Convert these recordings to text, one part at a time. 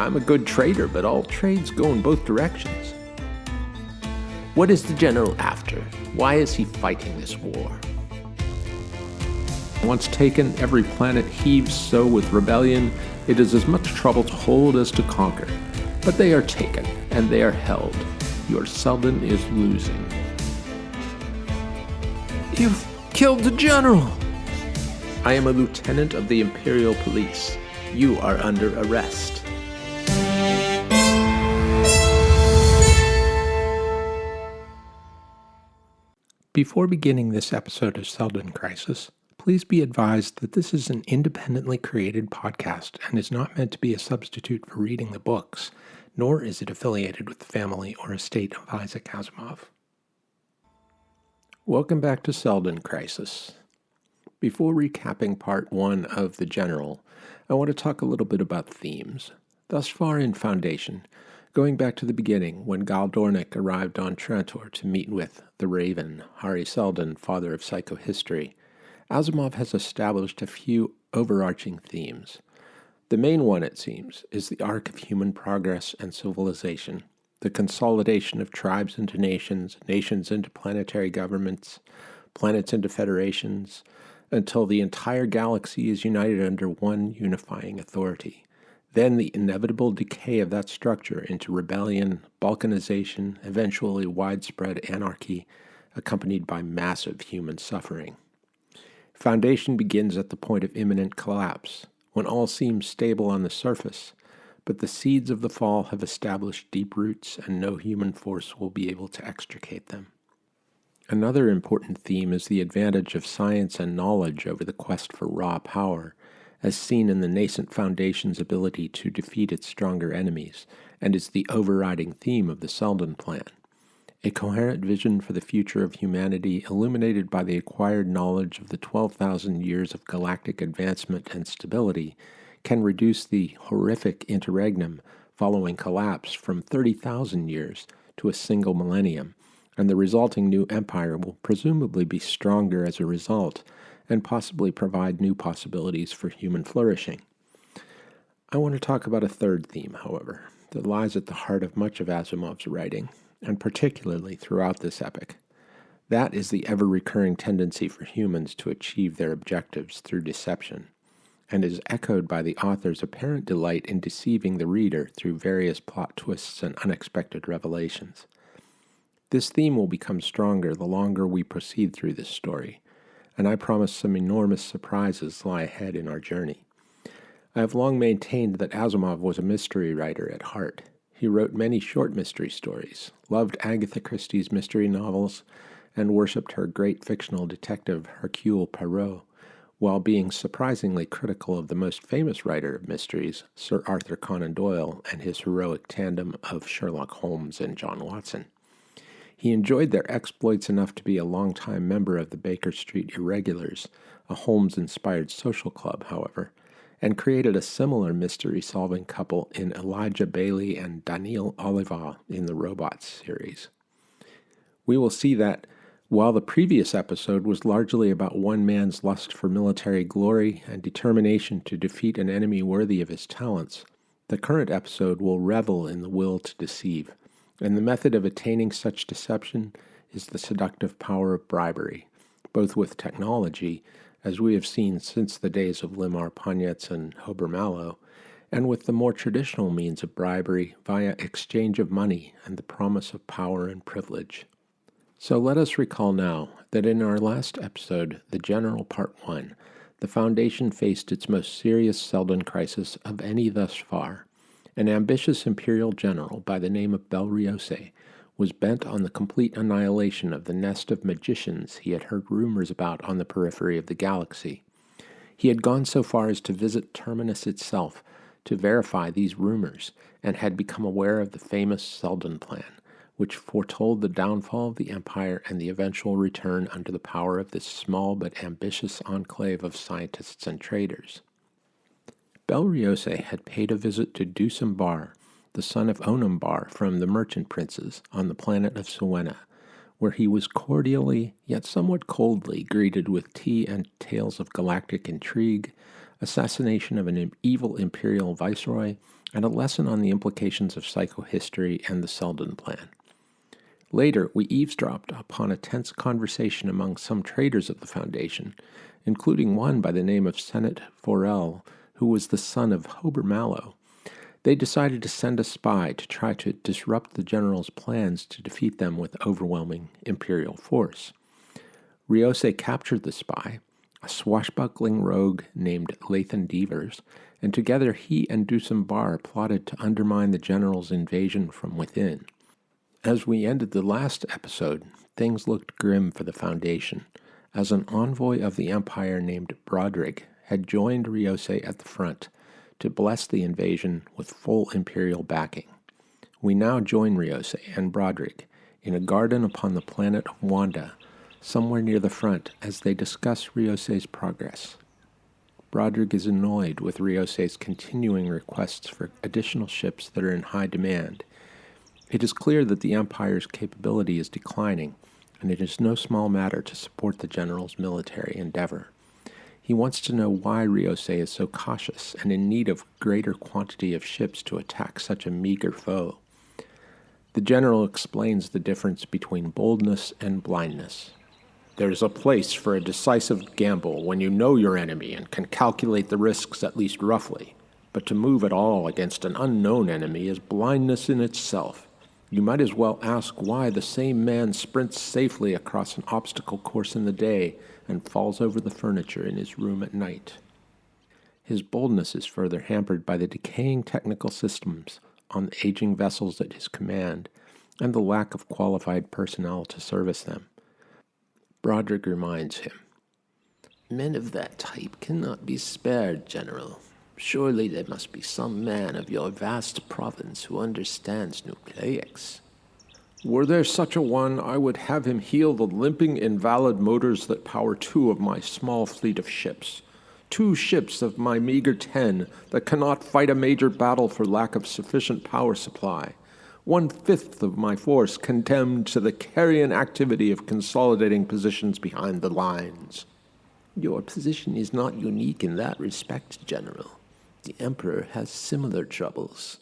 I'm a good trader, but all trades go in both directions. What is the general after? Why is he fighting this war? Once taken, every planet heaves so with rebellion, it is as much trouble to hold as to conquer. But they are taken, and they are held. Your Seldon is losing. You've killed the general! I am a lieutenant of the Imperial Police. You are under arrest. Before beginning this episode of Seldon Crisis, please be advised that this is an independently created podcast and is not meant to be a substitute for reading the books, nor is it affiliated with the family or estate of Isaac Asimov. Welcome back to Seldon Crisis. Before recapping part 1 of The General, I want to talk a little bit about themes. Thus far in Foundation, going back to the beginning when Gal Dornick arrived on Trantor to meet with the Raven, Hari Seldon, father of psychohistory, Asimov has established a few overarching themes. The main one, it seems, is the arc of human progress and civilization, the consolidation of tribes into nations, nations into planetary governments, planets into federations, until the entire galaxy is united under one unifying authority. Then the inevitable decay of that structure into rebellion, balkanization, eventually widespread anarchy, accompanied by massive human suffering. Foundation begins at the point of imminent collapse, when all seems stable on the surface, but the seeds of the fall have established deep roots and no human force will be able to extricate them. Another important theme is the advantage of science and knowledge over the quest for raw power, as seen in the nascent Foundation's ability to defeat its stronger enemies, and is the overriding theme of the Seldon Plan. A coherent vision for the future of humanity illuminated by the acquired knowledge of the 12,000 years of galactic advancement and stability can reduce the horrific interregnum following collapse from 30,000 years to a single millennium, and the resulting new empire will presumably be stronger as a result and possibly provide new possibilities for human flourishing. I want to talk about a third theme, however, that lies at the heart of much of Asimov's writing, and particularly throughout this epic. That is the ever-recurring tendency for humans to achieve their objectives through deception, and is echoed by the author's apparent delight in deceiving the reader through various plot twists and unexpected revelations. This theme will become stronger the longer we proceed through this story, and I promise some enormous surprises lie ahead in our journey. I have long maintained that Asimov was a mystery writer at heart. He wrote many short mystery stories, loved Agatha Christie's mystery novels, and worshipped her great fictional detective Hercule Poirot, while being surprisingly critical of the most famous writer of mysteries, Sir Arthur Conan Doyle, and his heroic tandem of Sherlock Holmes and John Watson. He enjoyed their exploits enough to be a longtime member of the Baker Street Irregulars, a Holmes-inspired social club, however, and created a similar mystery-solving couple in Elijah Bailey and Daniil Oliva in the Robots series. We will see that, while the previous episode was largely about one man's lust for military glory and determination to defeat an enemy worthy of his talents, the current episode will revel in the will to deceive. And the method of attaining such deception is the seductive power of bribery, both with technology, as we have seen since the days of Limar Panyets and Hober Mallow, and with the more traditional means of bribery via exchange of money and the promise of power and privilege. So let us recall now that in our last episode, The General Part 1, the Foundation faced its most serious Seldon crisis of any thus far. An ambitious imperial general by the name of Bel Riose was bent on the complete annihilation of the nest of magicians he had heard rumors about on the periphery of the galaxy. He had gone so far as to visit Terminus itself to verify these rumors, and had become aware of the famous Seldon Plan, which foretold the downfall of the Empire and the eventual return under the power of this small but ambitious enclave of scientists and traders. Bel Riose had paid a visit to Ducem Barr, the son of Onam Barr from the Merchant Princes on the planet of Siwenna, where he was cordially, yet somewhat coldly, greeted with tea and tales of galactic intrigue, assassination of an evil imperial viceroy, and a lesson on the implications of psychohistory and the Seldon plan. Later, we eavesdropped upon a tense conversation among some traders of the Foundation, including one by the name of Senet Forel, who was the son of Hober Mallow. They decided to send a spy to try to disrupt the general's plans to defeat them with overwhelming imperial force. Riose captured the spy, a swashbuckling rogue named Lathan Devers, and together he and Ducem Barr plotted to undermine the general's invasion from within. As we ended the last episode, things looked grim for the Foundation, as an envoy of the Empire named Brodrig had joined Riose at the front to bless the invasion with full imperial backing. We now join Riose and Brodrig in a garden upon the planet Wanda, somewhere near the front, as they discuss Riose's progress. Brodrig is annoyed with Riose's continuing requests for additional ships that are in high demand. It is clear that the Empire's capability is declining, and it is no small matter to support the general's military endeavor. He wants to know why Riose is so cautious and in need of greater quantity of ships to attack such a meager foe. The general explains the difference between boldness and blindness. There's a place for a decisive gamble when you know your enemy and can calculate the risks at least roughly, but to move at all against an unknown enemy is blindness in itself. You might as well ask why the same man sprints safely across an obstacle course in the day and falls over the furniture in his room at night. His boldness is further hampered by the decaying technical systems on the aging vessels at his command and the lack of qualified personnel to service them. Brodrig reminds him, Men of that type cannot be spared, General. Surely there must be some man of your vast province who understands nucleics. Were there such a one, I would have him heal the limping, invalid motors that power 2 of my small fleet of ships. 2 ships of my meager 10 that cannot fight a major battle for lack of sufficient power supply. 1/5 of my force condemned to the carrion activity of consolidating positions behind the lines. Your position is not unique in that respect, General. The Emperor has similar troubles.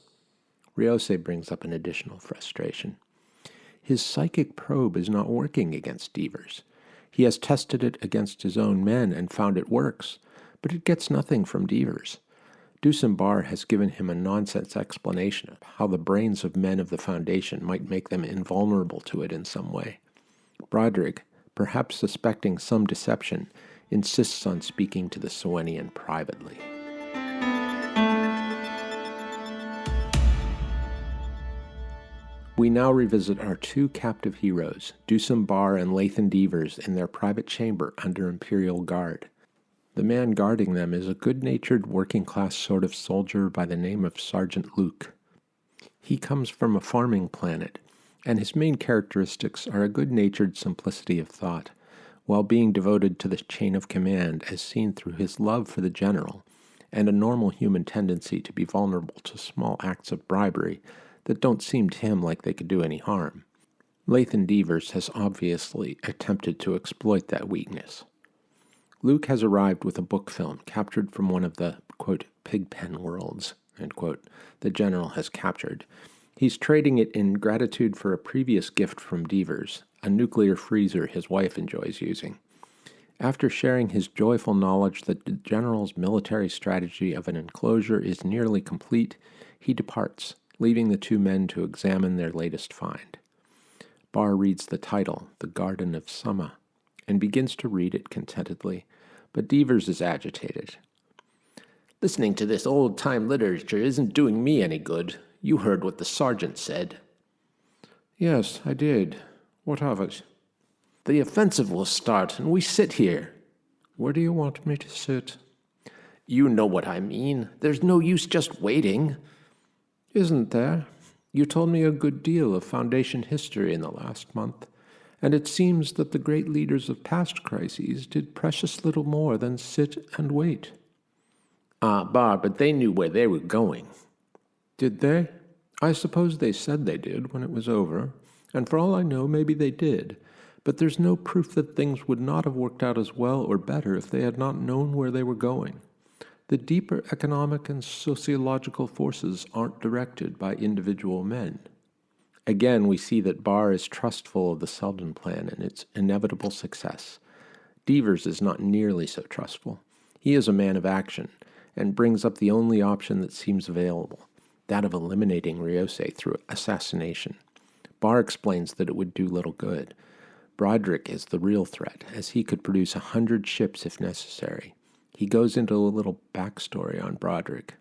Riose brings up an additional frustration. His psychic probe is not working against Devers. He has tested it against his own men and found it works, but it gets nothing from Devers. Ducem Barr has given him a nonsense explanation of how the brains of men of the Foundation might make them invulnerable to it in some way. Brodrig, perhaps suspecting some deception, insists on speaking to the Sewenian privately. We now revisit our 2 captive heroes, Ducem Barr and Lathan Devers, in their private chamber under Imperial Guard. The man guarding them is a good-natured, working-class sort of soldier by the name of Sergeant Luke. He comes from a farming planet, and his main characteristics are a good-natured simplicity of thought, while being devoted to the chain of command as seen through his love for the general, and a normal human tendency to be vulnerable to small acts of bribery that don't seem to him like they could do any harm. Lathan Devers has obviously attempted to exploit that weakness. Luke has arrived with a book film captured from one of the, quote, pigpen worlds, end quote, the general has captured. He's trading it in gratitude for a previous gift from Devers, a nuclear freezer his wife enjoys using. After sharing his joyful knowledge that the general's military strategy of an enclosure is nearly complete, he departs, leaving the 2 men to examine their latest find. Barr reads the title, The Garden of Summa, and begins to read it contentedly, but Devers is agitated. Listening to this old-time literature isn't doing me any good. You heard what the sergeant said. Yes, I did. What of it? The offensive will start, and we sit here. Where do you want me to sit? You know what I mean. There's no use just waiting. Isn't there? You told me a good deal of Foundation history in the last month, and it seems that the great leaders of past crises did precious little more than sit and wait. Barr, but they knew where they were going. Did they? I suppose they said they did when it was over, and for all I know, maybe they did, but there's no proof that things would not have worked out as well or better if they had not known where they were going. The deeper economic and sociological forces aren't directed by individual men. Again, we see that Barr is trustful of the Seldon plan and its inevitable success. Devers is not nearly so trustful. He is a man of action, and brings up the only option that seems available, that of eliminating Riose through assassination. Barr explains that it would do little good. Brodrig is the real threat, as he could produce 100 ships if necessary. He goes into a little backstory on Brodrig.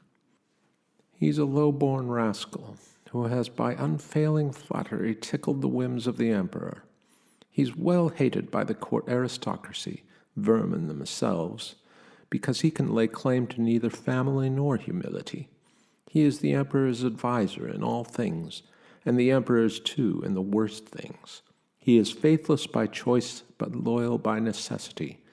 He's a low-born rascal who has by unfailing flattery tickled the whims of the emperor. He's well hated by the court aristocracy, vermin themselves, because he can lay claim to neither family nor humility. He is the emperor's adviser in all things, and the emperor's too in the worst things. He is faithless by choice, but loyal by necessity.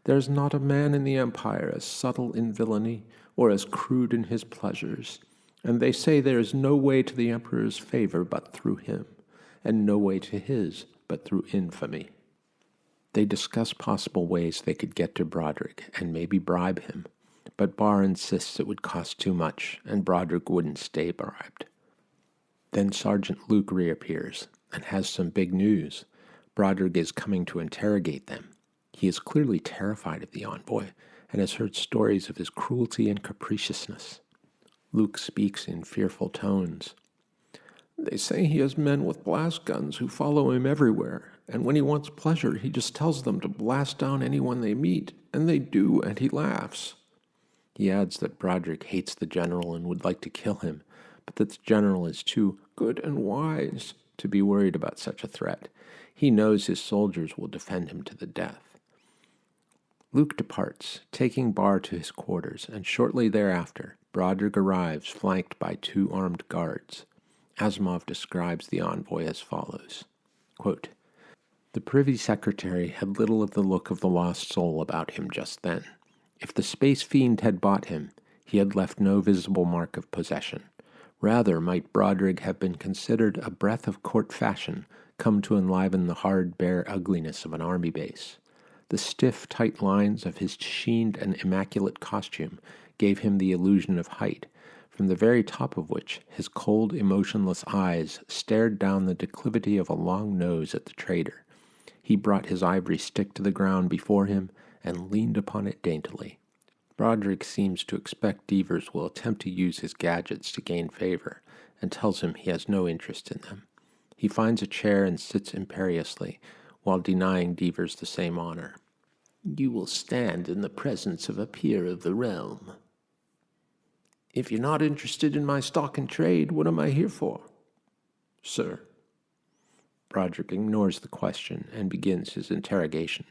There is not a man in the empire as subtle in villainy or as crude in his pleasures. And they say there is no way to the emperor's favor but through him, and no way to his but through infamy. They discuss possible ways they could get to Brodrig and maybe bribe him, but Barr insists it would cost too much, and Brodrig wouldn't stay bribed. Then Sergeant Luke reappears and has some big news. Brodrig is coming to interrogate them. He is clearly terrified of the envoy and has heard stories of his cruelty and capriciousness. Luke speaks in fearful tones. They say he has men with blast guns who follow him everywhere, and when he wants pleasure, he just tells them to blast down anyone they meet, and they do, and he laughs. He adds that Brodrig hates the general and would like to kill him, but that the general is too good and wise to be worried about such a threat. He knows his soldiers will defend him to the death. Luke departs, taking Barr to his quarters, and shortly thereafter, Brodrig arrives, flanked by 2 armed guards. Asimov describes the envoy as follows. Quote, the Privy Secretary had little of the look of the lost soul about him just then. If the space fiend had bought him, he had left no visible mark of possession. Rather might Brodrig have been considered a breath of court fashion come to enliven the hard, bare ugliness of an army base. The stiff, tight lines of his sheened and immaculate costume gave him the illusion of height, from the very top of which his cold, emotionless eyes stared down the declivity of a long nose at the traitor. He brought his ivory stick to the ground before him and leaned upon it daintily. Brodrig seems to expect Devers will attempt to use his gadgets to gain favor, and tells him he has no interest in them. He finds a chair and sits imperiously, while denying Devers the same honor. You will stand in the presence of a peer of the realm. If you're not interested in my stock and trade, what am I here for? Sir. Brodrig ignores the question and begins his interrogation.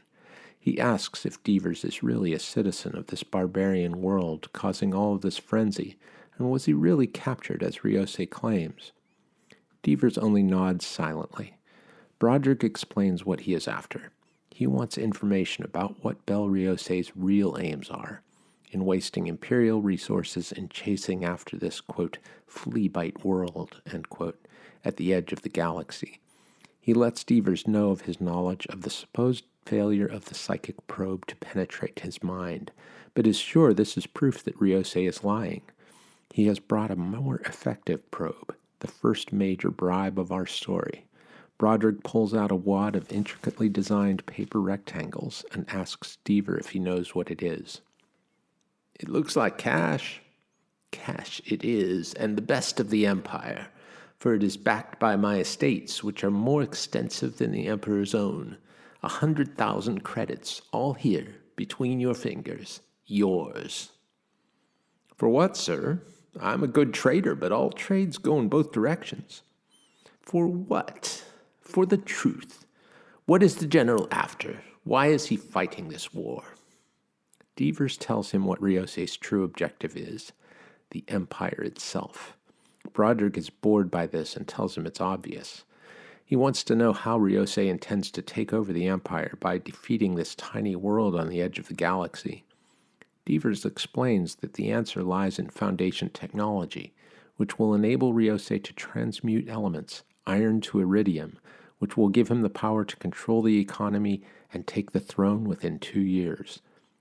He asks if Devers is really a citizen of this barbarian world causing all of this frenzy, and was he really captured as Riose claims? Devers only nods silently. Brodrig explains what he is after. He wants information about what Bel Riose's real aims are, in wasting imperial resources and chasing after this, quote, flea-bite world, end quote, at the edge of the galaxy. He lets Devers know of his knowledge of the supposed failure of the psychic probe to penetrate his mind, but is sure this is proof that Riose is lying. He has brought a more effective probe, the first major bribe of our story. Brodrig pulls out a wad of intricately designed paper rectangles and asks Dever if he knows what it is. It looks like cash. Cash it is, and the best of the empire, for it is backed by my estates, which are more extensive than the emperor's own. 100,000 credits, all here, between your fingers. Yours. For what, sir? I'm a good trader, but all trades go in both directions. For what? For the truth. What is the general after? Why is he fighting this war? Devers tells him what Riose's true objective is, the empire itself. Brodrig is bored by this and tells him it's obvious. He wants to know how Riose intends to take over the empire by defeating this tiny world on the edge of the galaxy. Devers explains that the answer lies in Foundation technology, which will enable Riose to transmute elements, iron to iridium, which will give him the power to control the economy and take the throne within 2 years.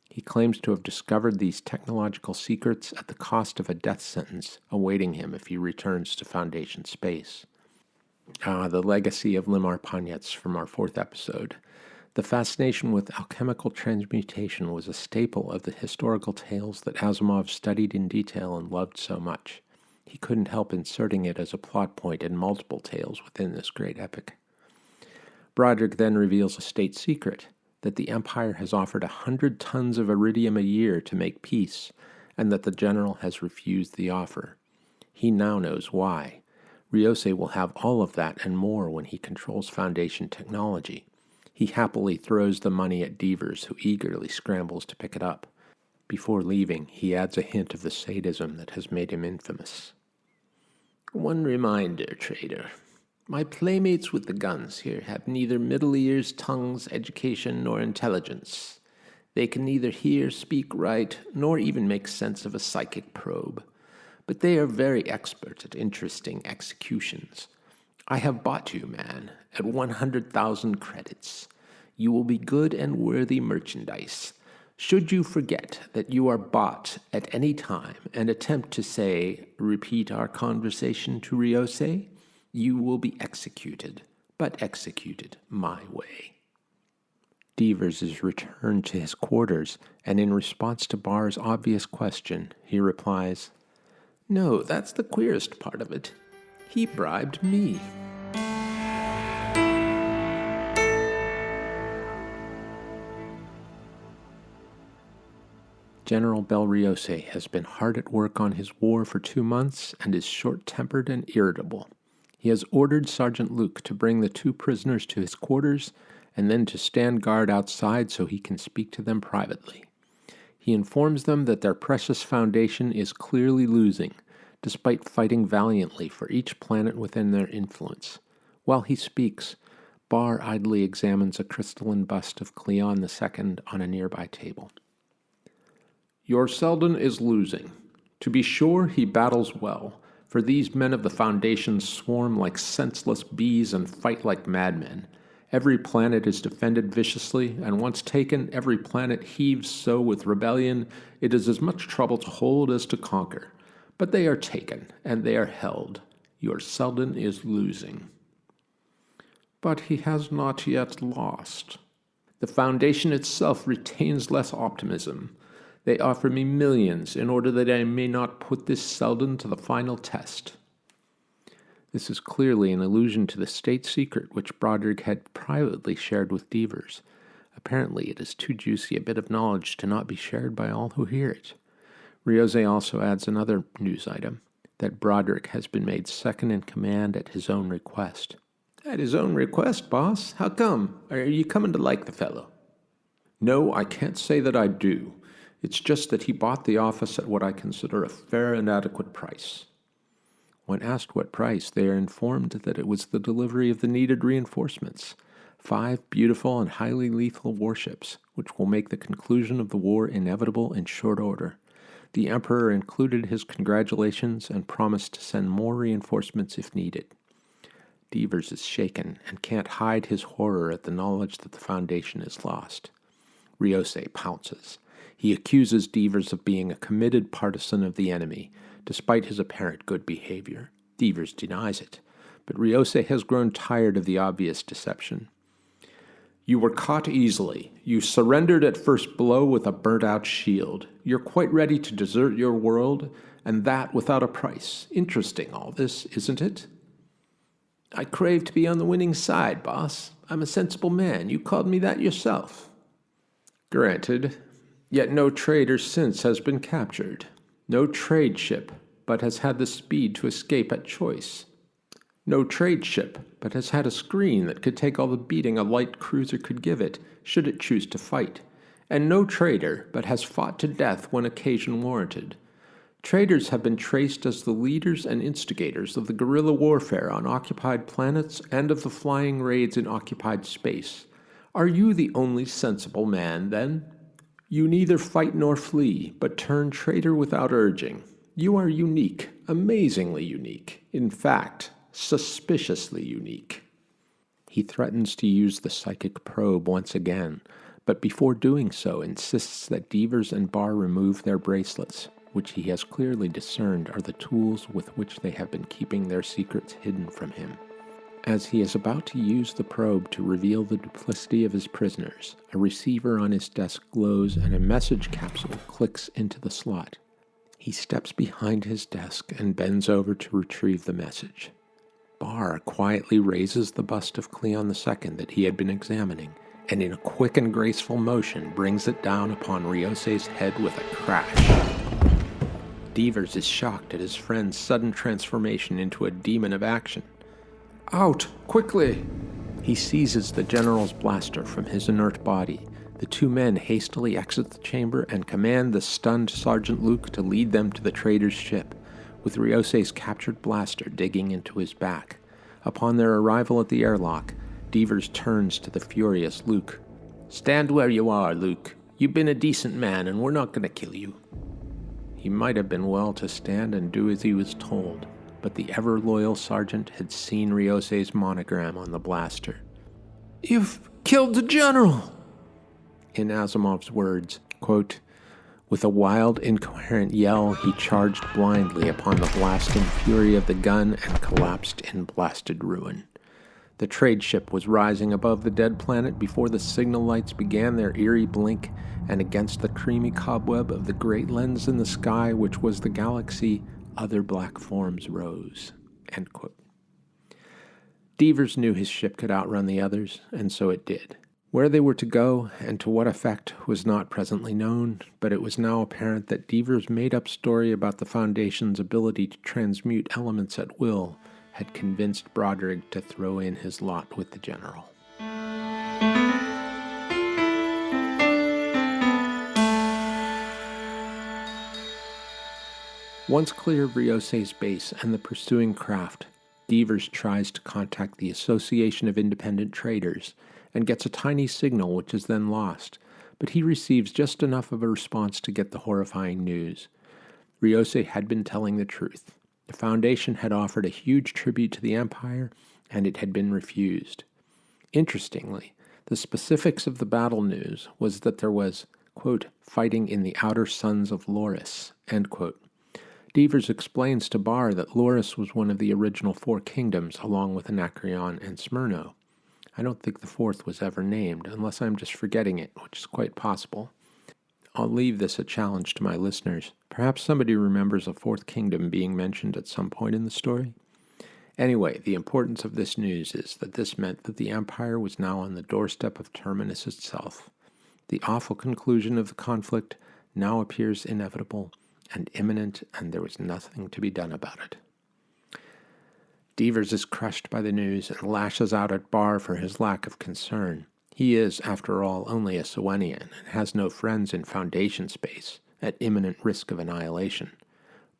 He claims to have discovered these technological secrets at the cost of a death sentence awaiting him if he returns to Foundation space. The legacy of Limar Pagnets from our 4th episode. The fascination with alchemical transmutation was a staple of the historical tales that Asimov studied in detail and loved so much. He couldn't help inserting it as a plot point in multiple tales within this great epic. Brodrig then reveals a state secret, that the Empire has offered 100 tons of iridium a year to make peace, and that the general has refused the offer. He now knows why. Riose will have all of that and more when he controls Foundation technology. He happily throws the money at Devers, who eagerly scrambles to pick it up. Before leaving, he adds a hint of the sadism that has made him infamous. One reminder, trader. My playmates with the guns here have neither middle ears, tongues, education, nor intelligence. They can neither hear, speak right, nor even make sense of a psychic probe. But they are very expert at interesting executions. I have bought you, man, at 100,000 credits. You will be good and worthy merchandise. Should you forget that you are bought at any time and attempt to say, repeat our conversation to Riose, you will be executed, but executed my way. Devers is returned to his quarters, and in response to Barr's obvious question, he replies, No, that's the queerest part of it. He bribed me. General Bel Riose has been hard at work on his war for 2 months and is short-tempered and irritable. He has ordered Sergeant Luke to bring the 2 prisoners to his quarters and then to stand guard outside so he can speak to them privately. He informs them that their precious Foundation is clearly losing, despite fighting valiantly for each planet within their influence. While he speaks, Barr idly examines a crystalline bust of Cleon II on a nearby table. Your Seldon is losing. To be sure, he battles well, for these men of the Foundation swarm like senseless bees and fight like madmen. Every planet is defended viciously, and once taken, every planet heaves so with rebellion it is as much trouble to hold as to conquer. But they are taken, and they are held. Your Seldon is losing. But he has not yet lost. The Foundation itself retains less optimism. They offer me millions in order that I may not put this Seldon to the final test. This is clearly an allusion to the state secret which Brodrig had privately shared with Devers. Apparently it is too juicy a bit of knowledge to not be shared by all who hear it. Riose also adds another news item, that Brodrig has been made second in command at his own request. At his own request, boss? How come? Are you coming to like the fellow? No, I can't say that I do. It's just that he bought the office at what I consider a fair and adequate price. When asked what price, they are informed that it was the delivery of the needed reinforcements, 5 beautiful and highly lethal warships, which will make the conclusion of the war inevitable in short order. The Emperor included his congratulations and promised to send more reinforcements if needed. Devers is shaken and can't hide his horror at the knowledge that the Foundation is lost. Riose pounces. He accuses Devers of being a committed partisan of the enemy, despite his apparent good behavior. Devers denies it, but Riose has grown tired of the obvious deception. You were caught easily. You surrendered at first blow with a burnt-out shield. You're quite ready to desert your world, and that without a price. Interesting, all this, isn't it? I crave to be on the winning side, boss. I'm a sensible man. You called me that yourself. Granted. Yet no trader since has been captured. No trade ship, but has had the speed to escape at choice. No trade ship, but has had a screen that could take all the beating a light cruiser could give it, should it choose to fight. And no trader, but has fought to death when occasion warranted. Traders have been traced as the leaders and instigators of the guerrilla warfare on occupied planets and of the flying raids in occupied space. Are you the only sensible man, then? You neither fight nor flee, but turn traitor without urging. You are unique, amazingly unique. In fact, suspiciously unique. He threatens to use the psychic probe once again, but before doing so insists that Devers and Barr remove their bracelets, which he has clearly discerned are the tools with which they have been keeping their secrets hidden from him. As he is about to use the probe to reveal the duplicity of his prisoners, a receiver on his desk glows and a message capsule clicks into the slot. He steps behind his desk and bends over to retrieve the message. Barr quietly raises the bust of Cleon II that he had been examining, and in a quick and graceful motion brings it down upon Riose's head with a crash. Devers is shocked at his friend's sudden transformation into a demon of action. "Out! Quickly!" He seizes the general's blaster from his inert body. The two men hastily exit the chamber and command the stunned Sergeant Luke to lead them to the trader's ship, with Riose's captured blaster digging into his back. Upon their arrival at the airlock, Devers turns to the furious Luke. "Stand where you are, Luke. You've been a decent man, and we're not going to kill you." He might have been well to stand and do as he was told, but the ever-loyal sergeant had seen Riose's monogram on the blaster. "You've killed the general!" In Asimov's words, quote, "With a wild, incoherent yell, he charged blindly upon the blasting fury of the gun and collapsed in blasted ruin." The trade ship was rising above the dead planet before the signal lights began their eerie blink, and against the creamy cobweb of the great lens in the sky, which was the galaxy, other black forms rose. End quote. Devers knew his ship could outrun the others, and so it did. Where they were to go and to what effect was not presently known, but it was now apparent that Devers' made-up story about the Foundation's ability to transmute elements at will had convinced Brodrig to throw in his lot with the general. Once clear of Riose's base and the pursuing craft, Devers tries to contact the Association of Independent Traders and gets a tiny signal which is then lost, but he receives just enough of a response to get the horrifying news. Riose had been telling the truth. The Foundation had offered a huge tribute to the Empire, and it had been refused. Interestingly, the specifics of the battle news was that there was, quote, "fighting in the outer suns of Loris," end quote. Devers explains to Barr that Loris was one of the original four kingdoms, along with Anacreon and Smyrno. I don't think the fourth was ever named, unless I'm just forgetting it, which is quite possible. I'll leave this a challenge to my listeners. Perhaps somebody remembers a fourth kingdom being mentioned at some point in the story? Anyway, the importance of this news is that this meant that the Empire was now on the doorstep of Terminus itself. The awful conclusion of the conflict now appears inevitable and imminent, and there was nothing to be done about it. Devers is crushed by the news and lashes out at Barr for his lack of concern. He is, after all, only a Sewenian and has no friends in Foundation space, at imminent risk of annihilation.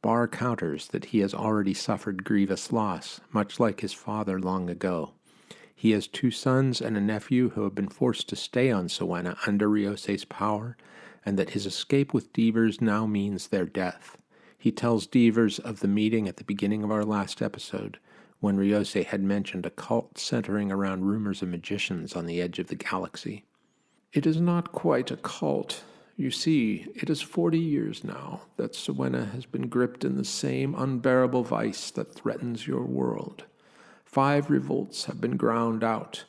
Barr counters that he has already suffered grievous loss, much like his father long ago. He has two sons and a nephew who have been forced to stay on Sewena under Riose's power, and that his escape with Devers now means their death. He tells Devers of the meeting at the beginning of our last episode, when Riose had mentioned a cult centering around rumors of magicians on the edge of the galaxy. "It is not quite a cult. You see, it is 40 years now that Sewena has been gripped in the same unbearable vice that threatens your world. 5 revolts have been ground out.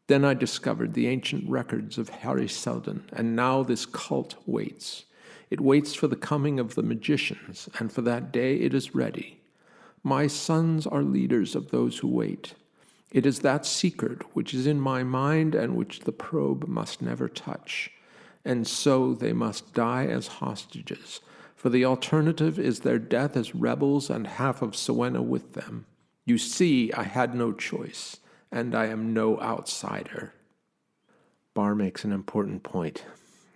Then I discovered the ancient records of Harry Seldon, and now this cult waits. It waits for the coming of the magicians, and for that day it is ready. My sons are leaders of those who wait. It is that secret which is in my mind and which the probe must never touch. And so they must die as hostages, for the alternative is their death as rebels and half of Sewena with them. You see, I had no choice, and I am no outsider." Barr makes an important point.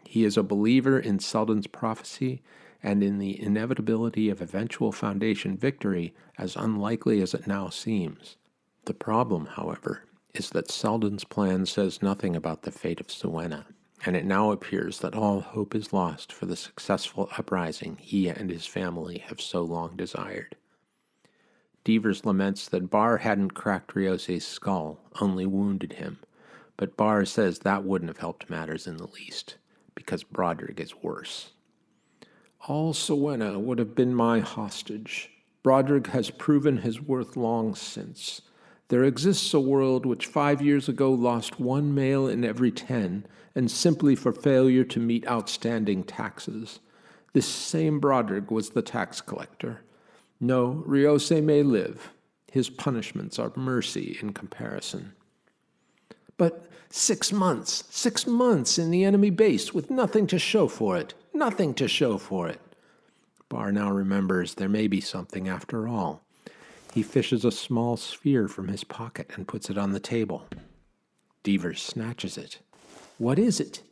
He is a believer in Seldon's prophecy and in the inevitability of eventual Foundation victory, as unlikely as it now seems. The problem, however, is that Seldon's plan says nothing about the fate of Sewena, and it now appears that all hope is lost for the successful uprising he and his family have so long desired. Devers laments that Barr hadn't cracked Riose's skull, only wounded him. but Barr says that wouldn't have helped matters in the least, because Brodrig is worse. All Siwenna would have been my hostage. Brodrig has proven his worth long since. There exists a world which 5 years ago lost 1 male in every 10, and simply for failure to meet outstanding taxes. This same Brodrig was the tax collector. No, Riose may live. His punishments are mercy in comparison. But 6 months, 6 months in the enemy base with nothing to show for it, nothing to show for it. Barr now remembers there may be something after all. He fishes a small sphere from his pocket and puts it on the table. Devers snatches it. What is it?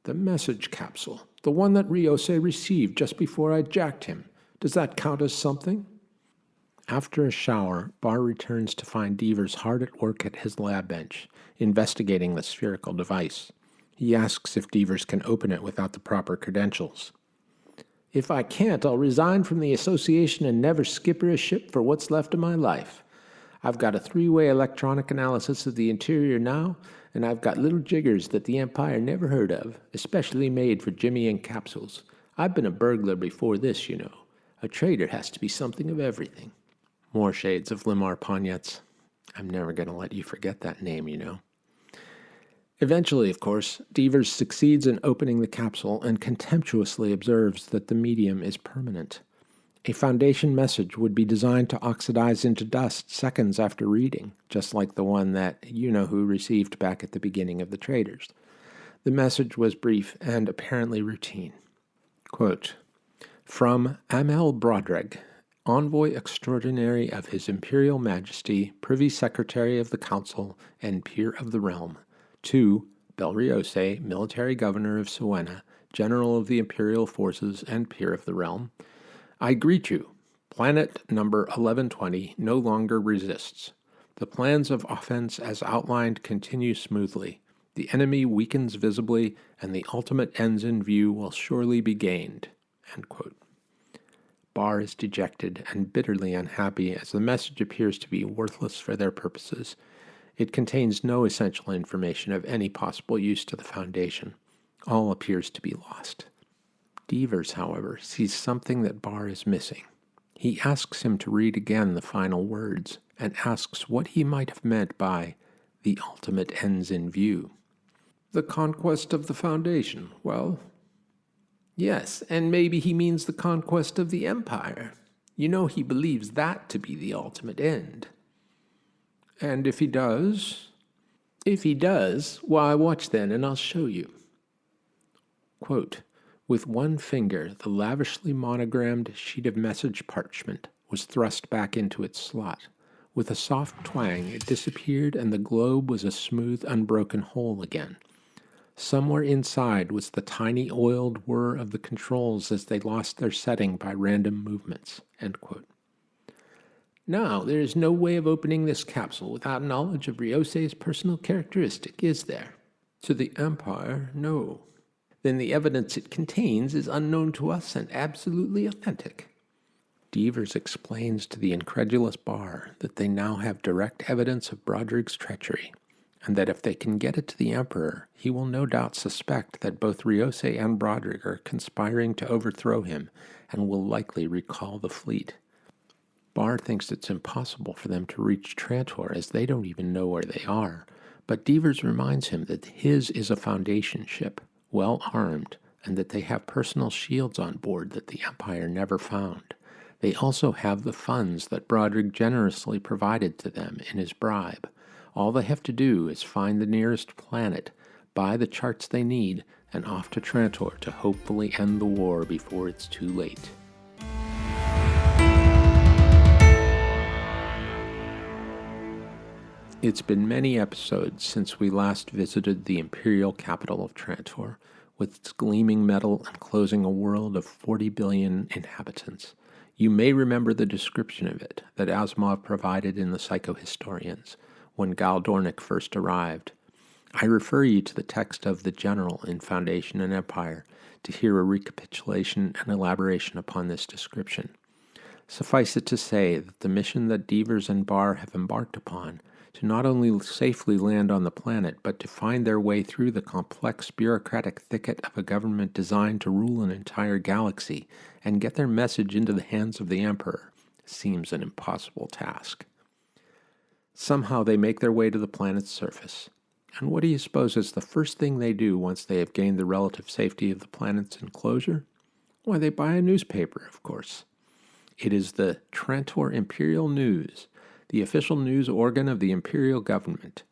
The message capsule, the one that Riose received just before I jacked him. Does that count as something? After a shower, Barr returns to find Devers hard at work at his lab bench, investigating the spherical device. He asks if Devers can open it without the proper credentials. If I can't, I'll resign from the association and never skipper a ship for what's left of my life. I've got a 3-way electronic analysis of the interior now, and I've got little jiggers that the Empire never heard of, especially made for Jimmy and capsules. I've been a burglar before this, you know. A trader has to be something of everything. More shades of Limar Ponyetz. I'm never going to let you forget that name, you know. Eventually, of course, Devers succeeds in opening the capsule and contemptuously observes that the medium is permanent. A Foundation message would be designed to oxidize into dust seconds after reading, just like the one that you-know-who received back at the beginning of the Traders. The message was brief and apparently routine. Quote, From Amel Brodrig, Envoy Extraordinary of His Imperial Majesty, Privy Secretary of the Council, and Peer of the Realm, to Bel Riose, Military Governor of Siwenna, General of the Imperial Forces, and Peer of the Realm, I greet you. Planet number 1120 no longer resists. The plans of offense as outlined continue smoothly. The enemy weakens visibly, and the ultimate ends in view will surely be gained. End quote. Barr is dejected and bitterly unhappy as the message appears to be worthless for their purposes. It contains no essential information of any possible use to the Foundation. All appears to be lost. Devers, however, sees something that Barr is missing. He asks him to read again the final words and asks what he might have meant by the ultimate ends in view. The conquest of the Foundation, well, yes, and maybe he means the conquest of the Empire. You know he believes that to be the ultimate end. And if he does? If he does, why, watch then, and I'll show you. Quote, With one finger, the lavishly monogrammed sheet of message parchment was thrust back into its slot. With a soft twang, it disappeared, and the globe was a smooth, unbroken hole again. Somewhere inside was the tiny oiled whir of the controls as they lost their setting by random movements. End quote. Now, there is no way of opening this capsule without knowledge of Riose's personal characteristic, is there? To the Empire, no. Then the evidence it contains is unknown to us and absolutely authentic. Devers explains to the incredulous Barr that they now have direct evidence of Brodrig's treachery, and that if they can get it to the Emperor, he will no doubt suspect that both Riose and Brodrig are conspiring to overthrow him and will likely recall the fleet. Barr thinks it's impossible for them to reach Trantor as they don't even know where they are, but Devers reminds him that his is a Foundation ship, well armed, and that they have personal shields on board that the Empire never found. They also have the funds that Brodrig generously provided to them in his bribe. All they have to do is find the nearest planet, buy the charts they need, and off to Trantor to hopefully end the war before it's too late. It's been many episodes since we last visited the imperial capital of Trantor, with its gleaming metal enclosing a world of 40 billion inhabitants. You may remember the description of it that Asimov provided in the Psychohistorians when Gal Dornick first arrived. I refer you to the text of The General in Foundation and Empire to hear a recapitulation and elaboration upon this description. Suffice it to say that the mission that Devers and Barr have embarked upon to not only safely land on the planet, but to find their way through the complex bureaucratic thicket of a government designed to rule an entire galaxy and get their message into the hands of the Emperor seems an impossible task. Somehow they make their way to the planet's surface. And what do you suppose is the first thing they do once they have gained the relative safety of the planet's enclosure? Why, they buy a newspaper, of course. It is the Trantor Imperial News, the official news organ of the Imperial government.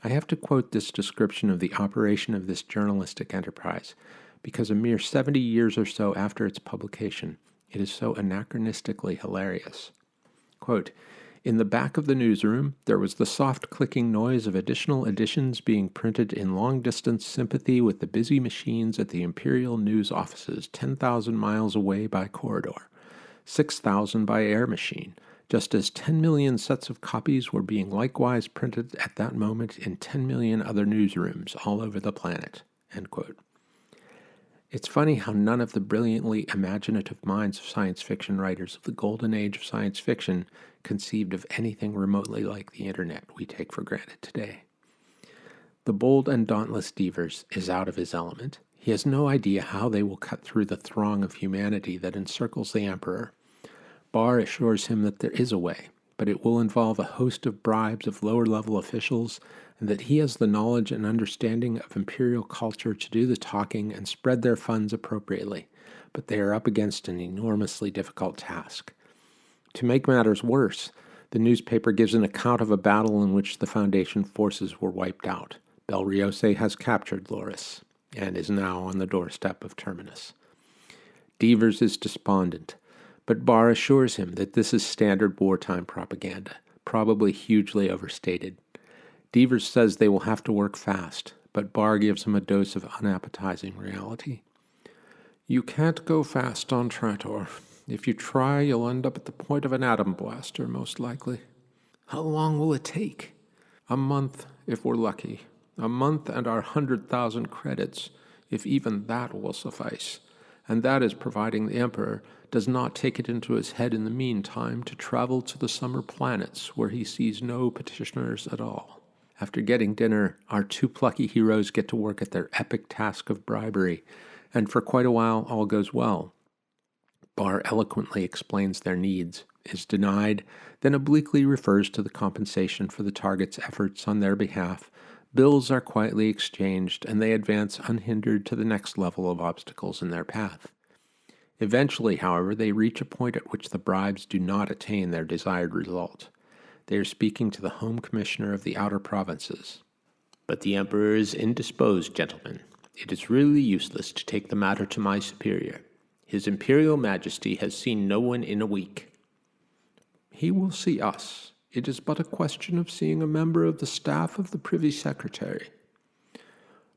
I have to quote this description of the operation of this journalistic enterprise, because a mere 70 years or so after its publication, it is so anachronistically hilarious. Quote, "In the back of the newsroom, there was the soft clicking noise of additional editions being printed in long-distance sympathy with the busy machines at the Imperial News offices 10,000 miles away by corridor, 6,000 by air machine, just as 10 million sets of copies were being likewise printed at that moment in 10 million other newsrooms all over the planet." End quote. It's funny how none of the brilliantly imaginative minds of science fiction writers of the golden age of science fiction conceived of anything remotely like the internet we take for granted today. The bold and dauntless Devers is out of his element. He has no idea how they will cut through the throng of humanity that encircles the Emperor. Barr assures him that there is a way, but it will involve a host of bribes of lower-level officials, and that he has the knowledge and understanding of imperial culture to do the talking and spread their funds appropriately, but they are up against an enormously difficult task. To make matters worse, the newspaper gives an account of a battle in which the Foundation forces were wiped out. Bel Riose has captured Loris, and is now on the doorstep of Terminus. Devers is despondent, but Barr assures him that this is standard wartime propaganda, probably hugely overstated. Devers says they will have to work fast, but Barr gives him a dose of unappetizing reality. "You can't go fast on Trantor. If you try, you'll end up at the point of an atom blaster, most likely." "How long will it take?" "A month, if we're lucky. A month and our 100,000 credits, if even that will suffice. And that is providing the Emperor does not take it into his head in the meantime to travel to the summer planets where he sees no petitioners at all." After getting dinner, our two plucky heroes get to work at their epic task of bribery, and for quite a while all goes well. Barr eloquently explains their needs, is denied, then obliquely refers to the compensation for the target's efforts on their behalf. Bills are quietly exchanged, and they advance unhindered to the next level of obstacles in their path. Eventually, however, they reach a point at which the bribes do not attain their desired result. They are speaking to the Home Commissioner of the Outer Provinces. "But the Emperor is indisposed, gentlemen. It is really useless to take the matter to my superior. His Imperial Majesty has seen no one in a week." "He will see us. It is but a question of seeing a member of the staff of the Privy Secretary."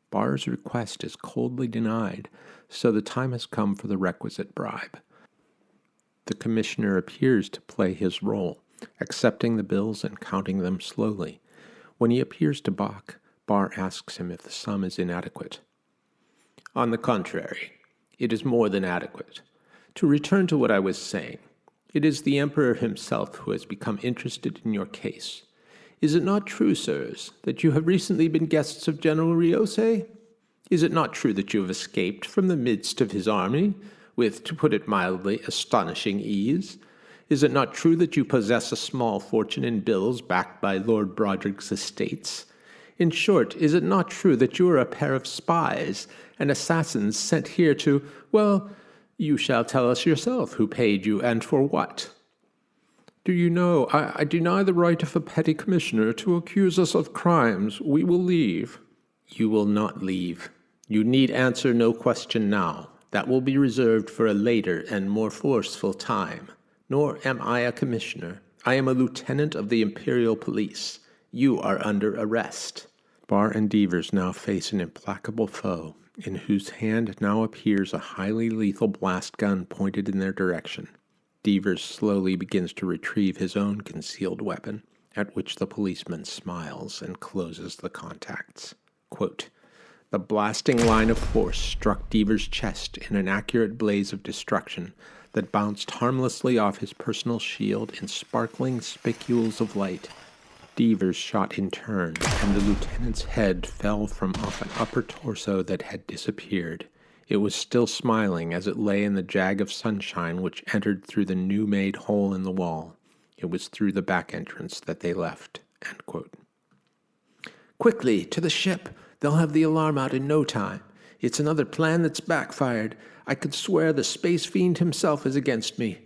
Barr's request is coldly denied, so the time has come for the requisite bribe. The commissioner appears to play his role, accepting the bills and counting them slowly. When he appears to balk, Barr asks him if the sum is inadequate. "On the contrary, it is more than adequate. To return to what I was saying, it is the Emperor himself who has become interested in your case. Is it not true, sirs, that you have recently been guests of General Riose? Is it not true that you have escaped from the midst of his army with, to put it mildly, astonishing ease? Is it not true that you possess a small fortune in bills backed by Lord Brodrig's estates? In short, is it not true that you are a pair of spies and assassins sent here to, well, you shall tell us yourself who paid you and for what?" "Do you know, I deny the right of a petty commissioner to accuse us of crimes. We will leave." "You will not leave. You need answer no question now. That will be reserved for a later and more forceful time. Nor am I a commissioner. I am a lieutenant of the Imperial Police. You are under arrest." Barr and Devers now face an implacable foe, in whose hand now appears a highly lethal blast gun pointed in their direction. Devers slowly begins to retrieve his own concealed weapon, at which the policeman smiles and closes the contacts. Quote, "The blasting line of force struck Devers' chest in an accurate blaze of destruction that bounced harmlessly off his personal shield in sparkling spicules of light. Devers shot in turn, and the lieutenant's head fell from off an upper torso that had disappeared. It was still smiling as it lay in the jag of sunshine which entered through the new-made hole in the wall. It was through the back entrance that they left. End quote. Quickly, to the ship. They'll have the alarm out in no time. It's another plan that's backfired. I could swear the space fiend himself is against me.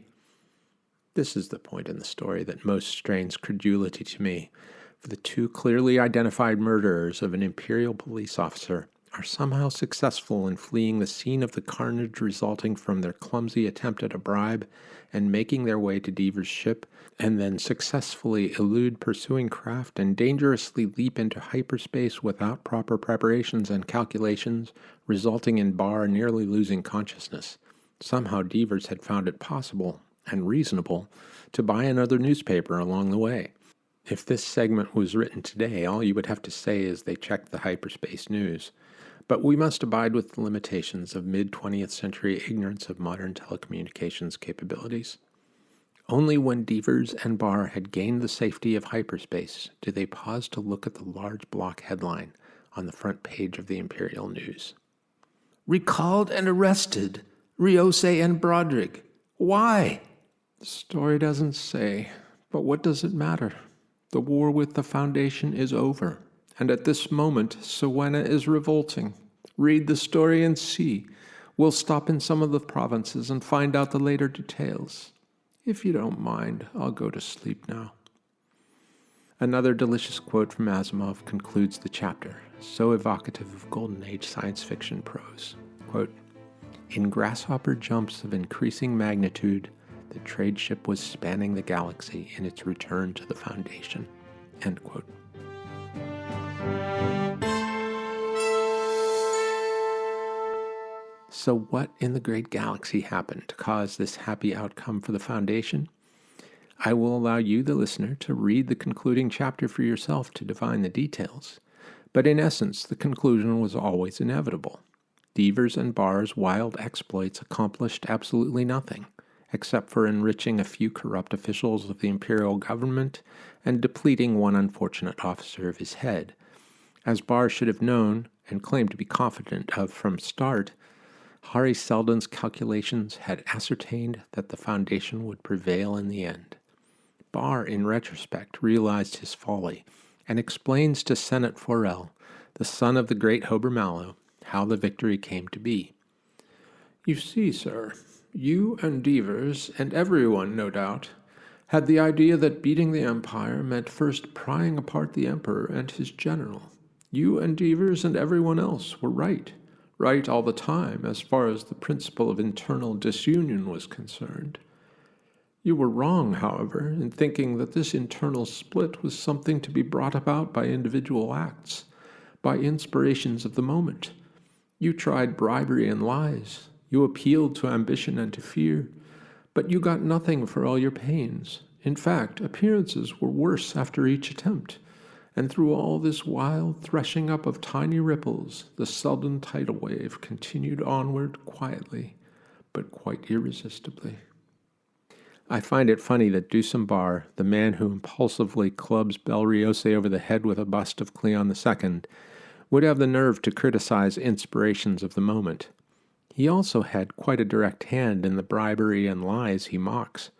This is the point in the story that most strains credulity to me, for the two clearly identified murderers of an Imperial police officer are somehow successful in fleeing the scene of the carnage resulting from their clumsy attempt at a bribe and making their way to Devers' ship, and then successfully elude pursuing craft and dangerously leap into hyperspace without proper preparations and calculations, resulting in Barr nearly losing consciousness. Somehow Devers had found it possible and reasonable to buy another newspaper along the way. If this segment was written today, all you would have to say is they checked the hyperspace news. But we must abide with the limitations of mid-20th century ignorance of modern telecommunications capabilities. Only when Devers and Barr had gained the safety of hyperspace did they pause to look at the large block headline on the front page of the Imperial News. Recalled and arrested, Riose and Brodrig. Why? The story doesn't say, but what does it matter? The war with the Foundation is over, and at this moment, Siwenna is revolting. Read the story and see. We'll stop in some of the provinces and find out the later details. If you don't mind, I'll go to sleep now. Another delicious quote from Asimov concludes the chapter, so evocative of Golden Age science fiction prose. Quote, "In grasshopper jumps of increasing magnitude, the trade ship was spanning the galaxy in its return to the Foundation." End quote. So what in the great galaxy happened to cause this happy outcome for the Foundation? I will allow you, the listener, to read the concluding chapter for yourself to divine the details. But in essence, the conclusion was always inevitable. Devers and Barr's wild exploits accomplished absolutely nothing, except for enriching a few corrupt officials of the imperial government and depleting one unfortunate officer of his head. As Barr should have known, and claimed to be confident of from start, Hari Seldon's calculations had ascertained that the Foundation would prevail in the end. Barr, in retrospect, realized his folly, and explains to Senate Forel, the son of the great Hober Mallow, how the victory came to be. "You see, sir, you and Devers, and everyone, no doubt, had the idea that beating the Empire meant first prying apart the Emperor and his general. You and Devers and everyone else were right all the time as far as the principle of internal disunion was concerned. You were wrong, however, in thinking that this internal split was something to be brought about by individual acts, by inspirations of the moment. You tried bribery and lies. You appealed to ambition and to fear, but you got nothing for all your pains. In fact, appearances were worse after each attempt. And through all this wild threshing up of tiny ripples, the Seldon tidal wave continued onward quietly, but quite irresistibly." I find it funny that Ducem Barr, the man who impulsively clubs Bel Riose over the head with a bust of Cleon II, would have the nerve to criticize inspirations of the moment. He also had quite a direct hand in the bribery and lies he mocks.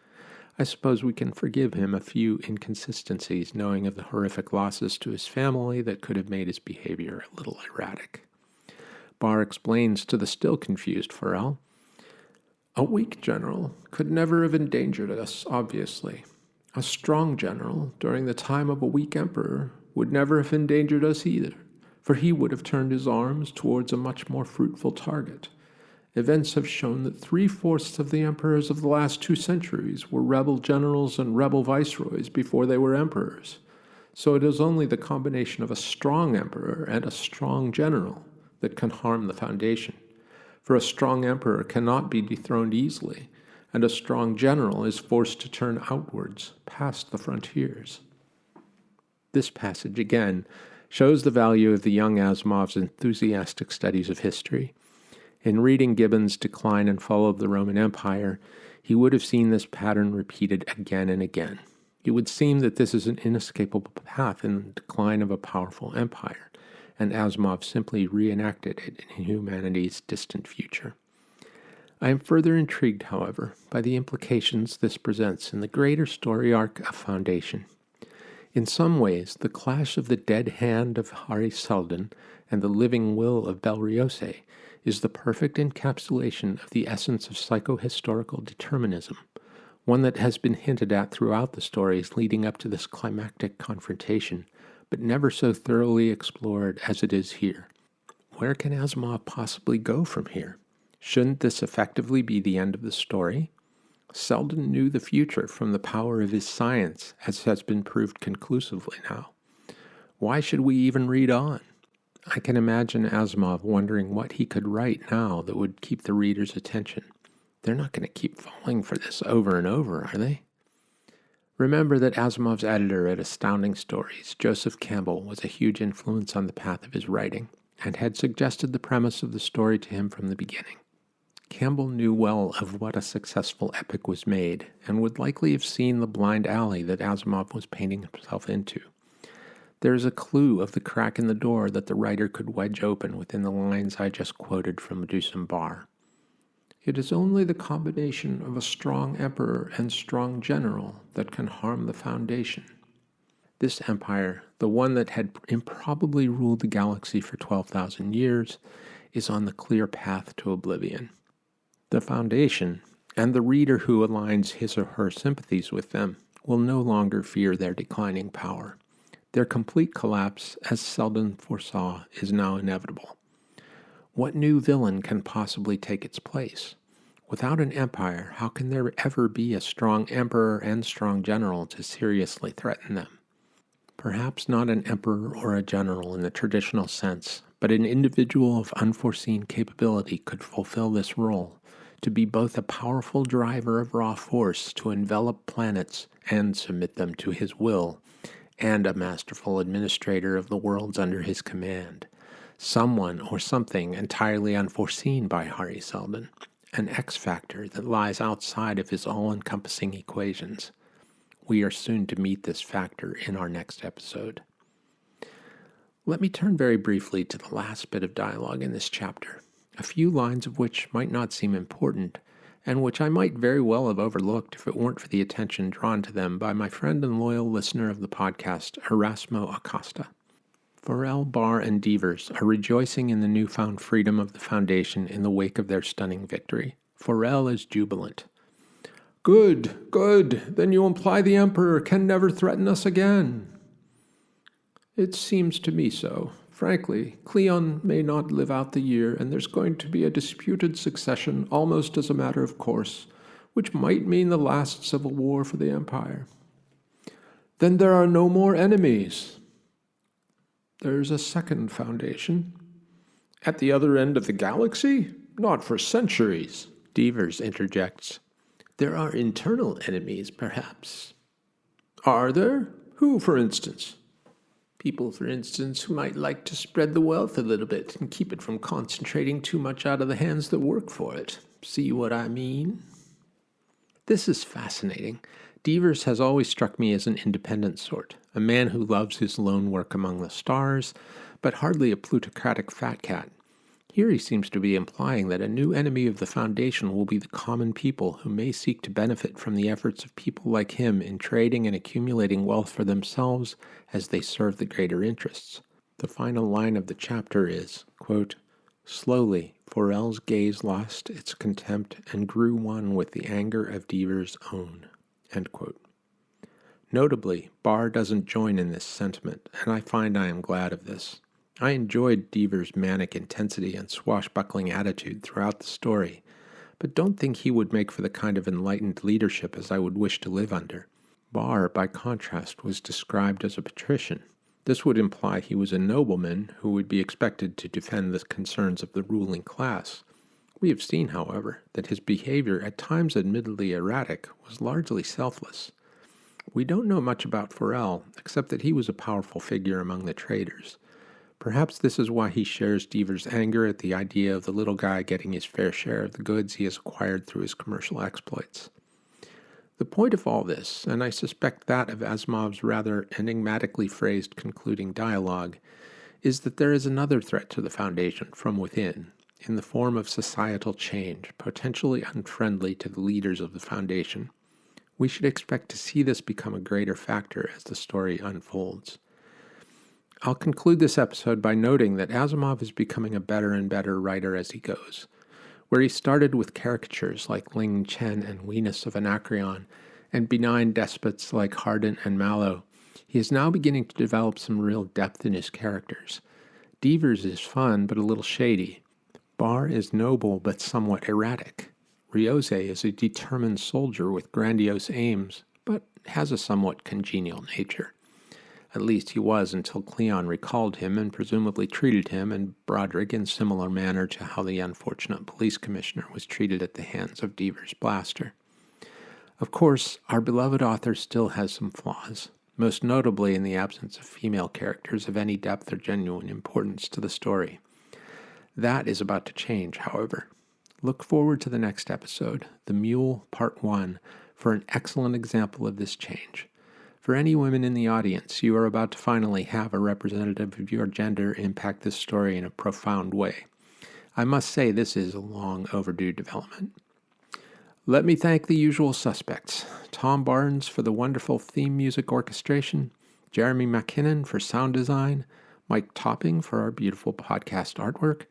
I suppose we can forgive him a few inconsistencies, knowing of the horrific losses to his family that could have made his behavior a little erratic. Barr explains to the still confused Forel, "A weak general could never have endangered us, obviously. A strong general, during the time of a weak emperor, would never have endangered us either, for he would have turned his arms towards a much more fruitful target. Events have shown that 3/4 of the emperors of the last 2 centuries were rebel generals and rebel viceroys before they were emperors. So it is only the combination of a strong emperor and a strong general that can harm the Foundation. For a strong emperor cannot be dethroned easily, and a strong general is forced to turn outwards, past the frontiers." This passage, again, shows the value of the young Asimov's enthusiastic studies of history. In reading Gibbon's Decline and Fall of the Roman Empire, he would have seen this pattern repeated again and again. It would seem that this is an inescapable path in the decline of a powerful empire, and Asimov simply reenacted it in humanity's distant future. I am further intrigued, however, by the implications this presents in the greater story arc of Foundation. In some ways, the clash of the dead hand of Hari Seldon and the living will of Bel Riose is the perfect encapsulation of the essence of psychohistorical determinism, one that has been hinted at throughout the stories leading up to this climactic confrontation, but never so thoroughly explored as it is here. Where can Asimov possibly go from here? Shouldn't this effectively be the end of the story? Seldon knew the future from the power of his science, as has been proved conclusively now. Why should we even read on? I can imagine Asimov wondering what he could write now that would keep the reader's attention. They're not going to keep falling for this over and over, are they? Remember that Asimov's editor at Astounding Stories, Joseph Campbell, was a huge influence on the path of his writing, and had suggested the premise of the story to him from the beginning. Campbell knew well of what a successful epic was made, and would likely have seen the blind alley that Asimov was painting himself into. There is a clue of the crack in the door that the writer could wedge open within the lines I just quoted from Ducem Barr. It is only the combination of a strong emperor and strong general that can harm the Foundation. This empire, the one that had improbably ruled the galaxy for 12,000 years, is on the clear path to oblivion. The Foundation, and the reader who aligns his or her sympathies with them, will no longer fear their declining power. Their complete collapse, as Seldon foresaw, is now inevitable. What new villain can possibly take its place? Without an empire, how can there ever be a strong emperor and strong general to seriously threaten them? Perhaps not an emperor or a general in the traditional sense, but an individual of unforeseen capability could fulfill this role, to be both a powerful driver of raw force to envelop planets and submit them to his will, and a masterful administrator of the worlds under his command. Someone or something entirely unforeseen by Hari Seldon, an X-factor that lies outside of his all-encompassing equations. We are soon to meet this factor in our next episode. Let me turn very briefly to the last bit of dialogue in this chapter, a few lines of which might not seem important, and which I might very well have overlooked if it weren't for the attention drawn to them by my friend and loyal listener of the podcast, Erasmo Acosta. Forel, Barr, and Devers are rejoicing in the newfound freedom of the Foundation in the wake of their stunning victory. Forel is jubilant. "Good, good. Then you imply the Emperor can never threaten us again." "It seems to me so. Frankly, Cleon may not live out the year, and there's going to be a disputed succession almost as a matter of course, which might mean the last civil war for the Empire." "Then there are no more enemies." "There's a second Foundation." "At the other end of the galaxy? Not for centuries." Devers interjects. "There are internal enemies, perhaps." "Are there? Who, for instance?" "People, for instance, who might like to spread the wealth a little bit and keep it from concentrating too much out of the hands that work for it. See what I mean?" This is fascinating. Devers has always struck me as an independent sort, a man who loves his lone work among the stars, but hardly a plutocratic fat cat. Here he seems to be implying that a new enemy of the Foundation will be the common people who may seek to benefit from the efforts of people like him in trading and accumulating wealth for themselves as they serve the greater interests. The final line of the chapter is, quote, "Slowly, Forel's gaze lost its contempt and grew one with the anger of Devers' own." End quote. Notably, Barr doesn't join in this sentiment, and I find I am glad of this. I enjoyed Devers' manic intensity and swashbuckling attitude throughout the story, but don't think he would make for the kind of enlightened leadership as I would wish to live under. Barr, by contrast, was described as a patrician. This would imply he was a nobleman who would be expected to defend the concerns of the ruling class. We have seen, however, that his behavior, at times admittedly erratic, was largely selfless. We don't know much about Forel, except that he was a powerful figure among the traders. Perhaps this is why he shares Devers' anger at the idea of the little guy getting his fair share of the goods he has acquired through his commercial exploits. The point of all this, and I suspect that of Asimov's rather enigmatically phrased concluding dialogue, is that there is another threat to the Foundation from within, in the form of societal change, potentially unfriendly to the leaders of the Foundation. We should expect to see this become a greater factor as the story unfolds. I'll conclude this episode by noting that Asimov is becoming a better and better writer as he goes. Where he started with caricatures like Ling Chen and Venus of Anacreon, and benign despots like Hardin and Mallow, he is now beginning to develop some real depth in his characters. Devers is fun but a little shady. Barr is noble but somewhat erratic. Riose is a determined soldier with grandiose aims, but has a somewhat congenial nature. At least he was until Cleon recalled him and presumably treated him and Brodrig in similar manner to how the unfortunate police commissioner was treated at the hands of Devers' blaster. Of course, our beloved author still has some flaws, most notably in the absence of female characters of any depth or genuine importance to the story. That is about to change, however. Look forward to the next episode, The Mule, Part 1, for an excellent example of this change. For any women in the audience, you are about to finally have a representative of your gender impact this story in a profound way. I must say this is a long overdue development. Let me thank the usual suspects: Tom Barnes for the wonderful theme music orchestration, Jeremy MacKinnon for sound design, Mike Topping for our beautiful podcast artwork,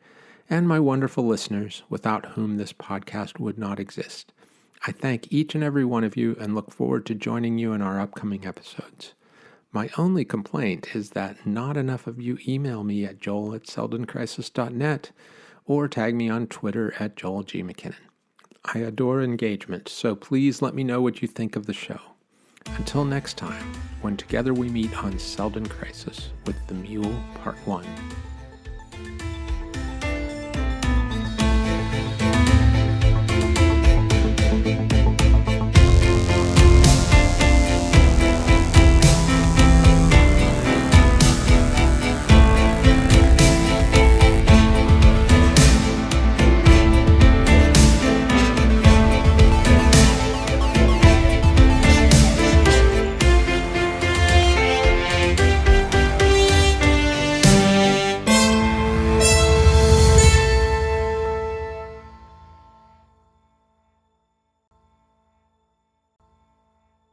and my wonderful listeners, without whom this podcast would not exist. I thank each and every one of you and look forward to joining you in our upcoming episodes. My only complaint is that not enough of you email me at joel@seldoncrisis.net or tag me on Twitter at joelgmckinnon. I adore engagement, so please let me know what you think of the show. Until next time, when together we meet on Seldon Crisis with The Mule Part 1.